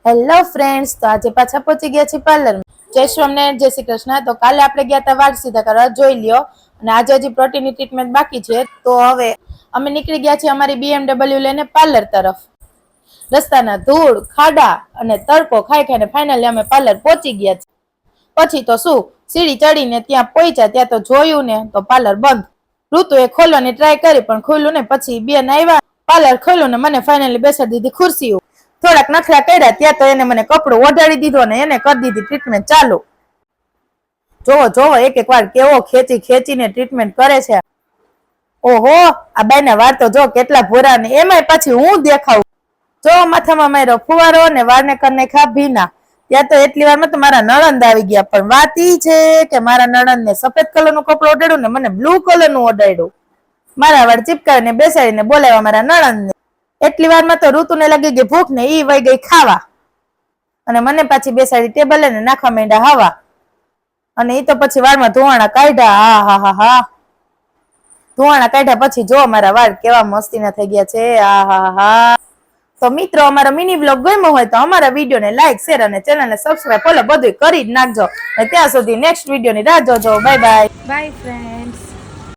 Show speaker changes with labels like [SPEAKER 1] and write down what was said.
[SPEAKER 1] Hello friends, તો આજે પાછા પહોંચી ગયા છીએ પાર્લરમાં. જય સ્વામિનારાયણ, જય શ્રી કૃષ્ણ. તો કાલે આપણે ગયા હતા વાળ સીધા કરવા, જોઈ લ્યો. અને આજે હજી પ્રોટીનની ટ્રીટમેન્ટ બાકી છે. તો હવે અમે નીકળી ગયા છીએ અમારી BMW લઈને પાર્લર તરફ. રસ્તાના ધૂળ, ખાડા અને તડકો ખાઈ ખાઈને ફાઇનલી અમે પાર્લર પહોંચી ગયા છીએ. પછી તો શું, સીડી ચડીને ત્યાં પહોંચ્યા ત્યાં તો જોયું ને તો પાર્લર બંધ. ઋતુએ ખોલવાની ટ્રાય કરી પણ ખોલ્યું ને. પછી બેન આવ્યા, પાર્લર ખોલ્યું ને મને ફાઇનલી બેસાડી દીધી ખુરશી. થોડાક નખરા કર્યા ત્યાં તો એને મને કપડું ઓઢાડી દીધો ને એને કરી દીધી ટ્રીટમેન્ટ ચાલુ. જોવો જોવો એક એક વાર કેવો ખેંચી ખેંચીને ટ્રીટમેન્ટ કરે છે. ઓહો, આ બાઈના વાળ તો જો કેટલા ભૂરા ને એમાંય પાછી હું દેખાવું. જો માથામાં માર્યો ફુવારો ને વાળને કરીને ખા ભીના. ત્યાં તો એટલી વારમાં તો મારા નણંદ આવી ગયા. પણ વાત ઈ છે કે મારા નણંદ ને સફેદ કલરનું કપડું ઓઢાડ્યું ને મને બ્લુ કલરનું ઓઢાડ્યું. મારા વાળ ચીપકાવીને બેસાડીને બોલાવ્યા મારા નણંદ ને. એટલી વારમાં તો ઋતુને લાગી ગઈ ભૂખ ને ઈ વહી ગઈ ખાવા. અને મને પાછી બેસાડી ટેબલે ને નાખવા માંડ્યા હવા. અને ઈ તો પછી વાળમાં ધોવાણા કાઢ્યા. હા હા હા, ધોવાણા કાઢ્યા પછી જો મારા વાળ કેવા મસ્તીના થઈ ગયા છે. હા હા હા. તો મિત્રો, અમારો મિની બ્લોગ ગમ્યો હોય તો અમારા વિડીયોને લાઈક, શેર અને ચેનલને સબસ્ક્રાઇબ ફોલો બધું કરી જ નાખજો. અને ત્યાં સુધી નેક્સ્ટ વિડીયોની રાહ જોજો. Bye bye.
[SPEAKER 2] By friends.